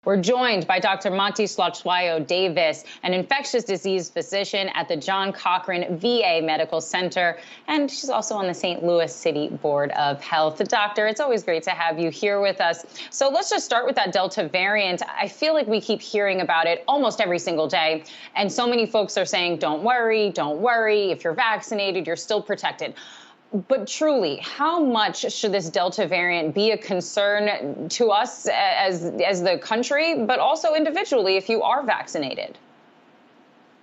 We're joined by Dr. Monty Slachwayo Davis, an infectious disease physician at the John Cochrane VA Medical Center, and she's also on the St. Louis City Board of Health. Doctor, it's always great to have you here with us. So let's just start with that Delta variant. I feel like we keep hearing about it almost every single day, and so many folks are saying, don't worry, don't worry. If you're vaccinated, you're still protected. But truly, how much should this Delta variant be a concern to us as the country, but also individually if you are vaccinated?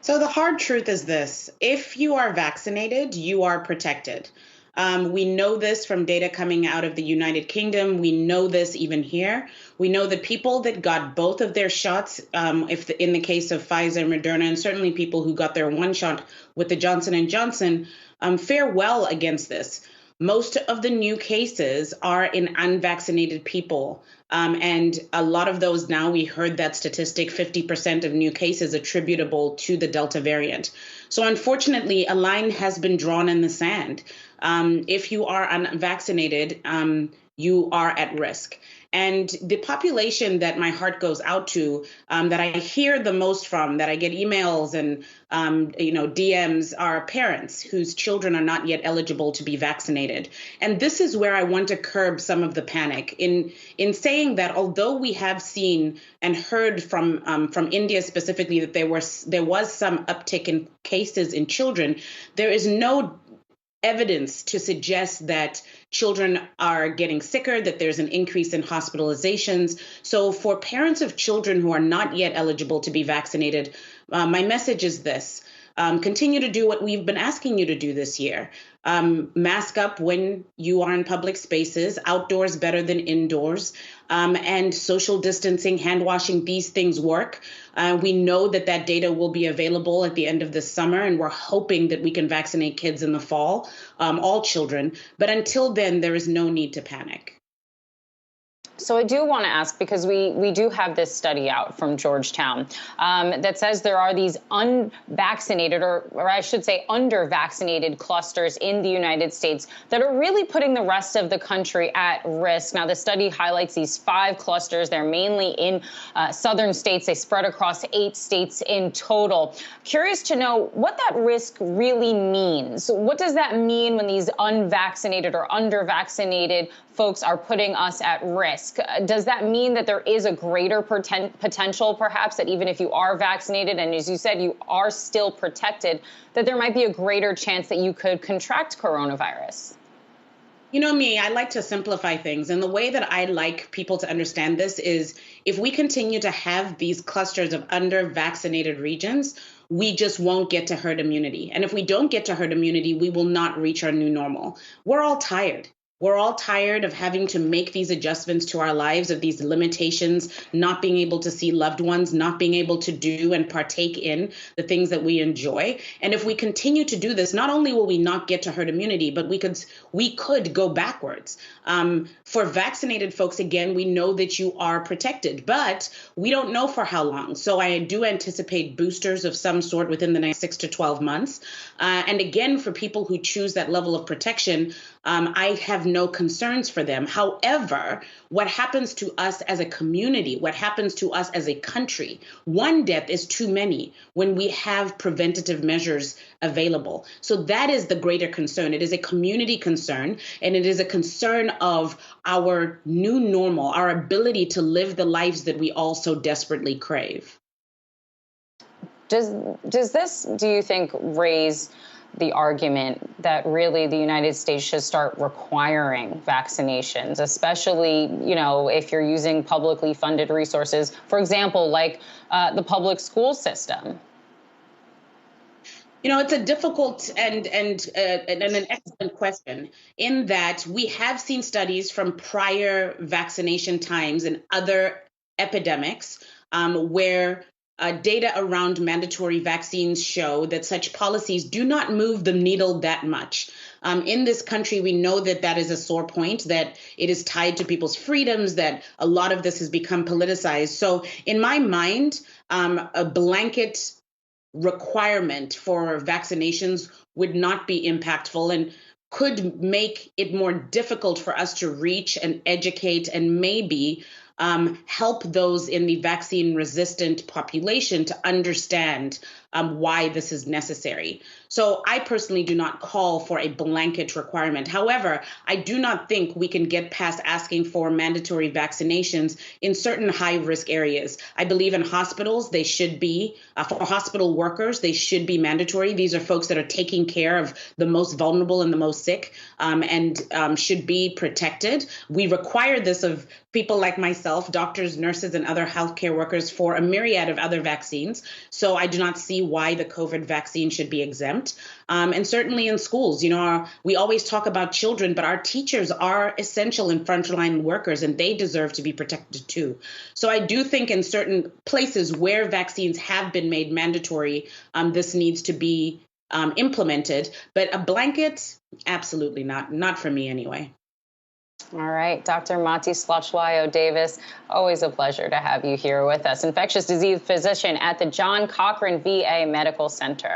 So the hard truth is this: if you are vaccinated, you are protected. We know this from data coming out of the United Kingdom. We know this even here. We know that people that got both of their shots, in the case of Pfizer and Moderna, and certainly people who got their one shot with the Johnson & Johnson, fare well against this. Most of the new cases are in unvaccinated people. And a lot of those now, we heard that statistic, 50% of new cases attributable to the Delta variant. So unfortunately, a line has been drawn in the sand. If you are unvaccinated, you are at risk. And the population that my heart goes out to, that I hear the most from, that I get emails and DMs, are parents whose children are not yet eligible to be vaccinated. And this is where I want to curb some of the panic in saying that although we have seen and heard from India specifically that there was some uptick in cases in children, there is no evidence to suggest that children are getting sicker, that there's an increase in hospitalizations. So for parents of children who are not yet eligible to be vaccinated, my message is this: continue to do what we've been asking you to do this year. Mask up when you are in public spaces, outdoors better than indoors, and social distancing, hand washing, these things work. We know that data will be available at the end of this summer, and we're hoping that we can vaccinate kids in the fall, all children. But until then, there is no need to panic. So I do want to ask, because we do have this study out from Georgetown that says there are these unvaccinated, or I should say under-vaccinated clusters in the United States that are really putting the rest of the country at risk. Now, the study highlights these 5 clusters. They're mainly in southern states. They spread across 8 states in total. Curious to know what that risk really means. What does that mean when these unvaccinated or under-vaccinated folks are putting us at risk? Does that mean that there is a greater potential, perhaps, that even if you are vaccinated and, as you said, you are still protected, that there might be a greater chance that you could contract coronavirus? You know me, I like to simplify things. And the way that I like people to understand this is, if we continue to have these clusters of under-vaccinated regions, we just won't get to herd immunity. And if we don't get to herd immunity, we will not reach our new normal. We're all tired. We're all tired of having to make these adjustments to our lives, of these limitations, not being able to see loved ones, not being able to do and partake in the things that we enjoy. And if we continue to do this, not only will we not get to herd immunity, but we could go backwards. For vaccinated folks, again, we know that you are protected, but we don't know for how long. So I do anticipate boosters of some sort within the next 6 to 12 months. And again, for people who choose that level of protection, I have no concerns for them. However, what happens to us as a community, what happens to us as a country, one death is too many when we have preventative measures available. So that is the greater concern. It is a community concern, and it is a concern of our new normal, our ability to live the lives that we all so desperately crave. Does this, do you think, raise the argument that really the United States should start requiring vaccinations, especially, if you're using publicly funded resources, for example, like the public school system? It's a difficult and an excellent question, in that we have seen studies from prior vaccination times and other epidemics where data around mandatory vaccines show that such policies do not move the needle that much. In this country, we know that is a sore point, that it is tied to people's freedoms, that a lot of this has become politicized. So in my mind, a blanket requirement for vaccinations would not be impactful and could make it more difficult for us to reach and educate and maybe help those in the vaccine resistant population to understand why this is necessary. So I personally do not call for a blanket requirement. However, I do not think we can get past asking for mandatory vaccinations in certain high risk areas. I believe in hospitals, they should be, for hospital workers, they should be mandatory. These are folks that are taking care of the most vulnerable and the most sick, and should be protected. We require this of people like myself, doctors, nurses, and other healthcare workers for a myriad of other vaccines. So I do not see why the COVID vaccine should be exempt. And certainly in schools, we always talk about children, but our teachers are essential and frontline workers, and they deserve to be protected too. So I do think in certain places where vaccines have been made mandatory, this needs to be implemented. But a blanket, absolutely not for me anyway. All right, Dr. Mati Slachwayo Davis, always a pleasure to have you here with us. Infectious disease physician at the John Cochrane VA Medical Center.